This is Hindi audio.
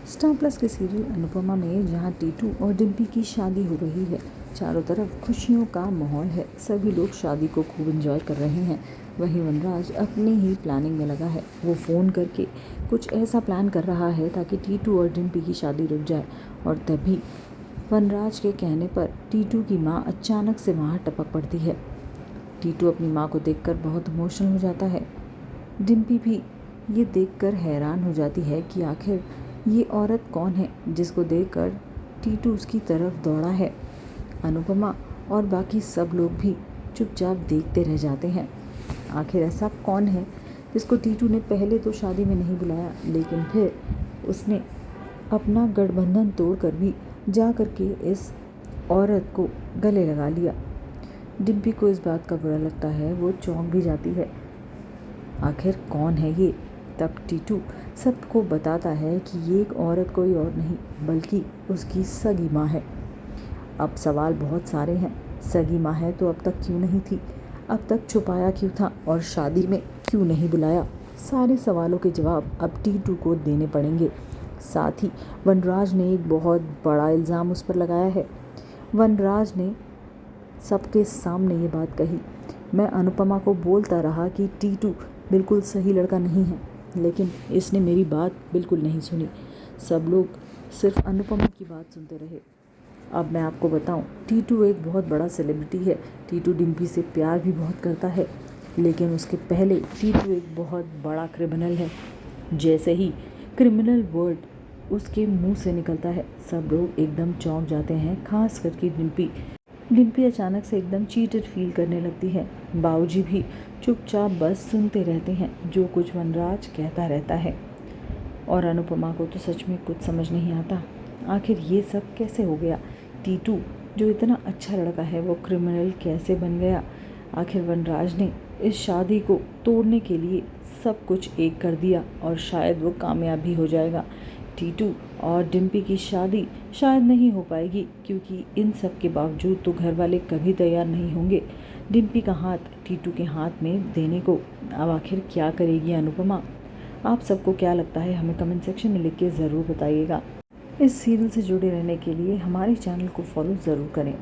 स्टार प्लस के सीरियल अनुपमा में जहां टीटू और डिम्पी की शादी हो रही है, चारों तरफ खुशियों का माहौल है। सभी लोग शादी को खूब एंजॉय कर रहे हैं। वहीं वनराज अपनी ही प्लानिंग में लगा है। वो फ़ोन करके कुछ ऐसा प्लान कर रहा है ताकि टीटू और डिम्पी की शादी रुक जाए। और तभी वनराज के कहने पर टीटू की माँ अचानक से वहाँ टपक पड़ती है। टीटू अपनी माँ को देखकर बहुत इमोशनल हो जाता है। डिम्पी भी ये देखकर हैरान हो जाती है कि आखिर ये औरत कौन है जिसको देखकर टीटू उसकी तरफ दौड़ा है। अनुपमा और बाकी सब लोग भी चुपचाप देखते रह जाते हैं। आखिर ऐसा कौन है जिसको टीटू ने पहले तो शादी में नहीं बुलाया, लेकिन फिर उसने अपना गठबंधन तोड़कर भी जा कर के इस औरत को गले लगा लिया। डिम्पी को इस बात का बुरा लगता है, वो चौंक भी जाती है। आखिर कौन है ये? तब टीटू सबको बताता है कि ये एक औरत कोई और नहीं बल्कि उसकी सगी माँ है। अब सवाल बहुत सारे हैं। सगी माँ है तो अब तक क्यों नहीं थी? अब तक छुपाया क्यों था? और शादी में क्यों नहीं बुलाया? सारे सवालों के जवाब अब टीटू को देने पड़ेंगे। साथ ही वनराज ने एक बहुत बड़ा इल्ज़ाम उस पर लगाया है। वनराज ने सबके सामने ये बात कही, मैं अनुपमा को बोलता रहा कि टीटू बिल्कुल सही लड़का नहीं है, लेकिन इसने मेरी बात बिल्कुल नहीं सुनी। सब लोग सिर्फ अनुपमा की बात सुनते रहे। अब मैं आपको बताऊं, टीटू एक बहुत बड़ा सेलिब्रिटी है। टीटू डिम्पी से प्यार भी बहुत करता है, लेकिन उसके पहले टीटू एक बहुत बड़ा क्रिमिनल है। जैसे ही क्रिमिनल वर्ड उसके मुंह से निकलता है, सब लोग एकदम चौंक जाते हैं, खास करके डिम्पी। डिम्पी अचानक से एकदम चीटेड फील करने लगती है। बाबूजी भी चुपचाप बस सुनते रहते हैं जो कुछ वनराज कहता रहता है। और अनुपमा को तो सच में कुछ समझ नहीं आता, आखिर ये सब कैसे हो गया? टीटू जो इतना अच्छा लड़का है वो क्रिमिनल कैसे बन गया? आखिर वनराज ने इस शादी को तोड़ने के लिए सब कुछ एक कर दिया और शायद वो कामयाब भी हो जाएगा। टीटू और डिम्पी की शादी शायद नहीं हो पाएगी, क्योंकि इन सब के बावजूद तो घर वाले कभी तैयार नहीं होंगे डिम्पी का हाथ टीटू के हाथ में देने को। अब आखिर क्या करेगी अनुपमा? आप सबको क्या लगता है हमें कमेंट सेक्शन में लिख के ज़रूर बताइएगा। इस सीरियल से जुड़े रहने के लिए हमारे चैनल को फॉलो ज़रूर करें।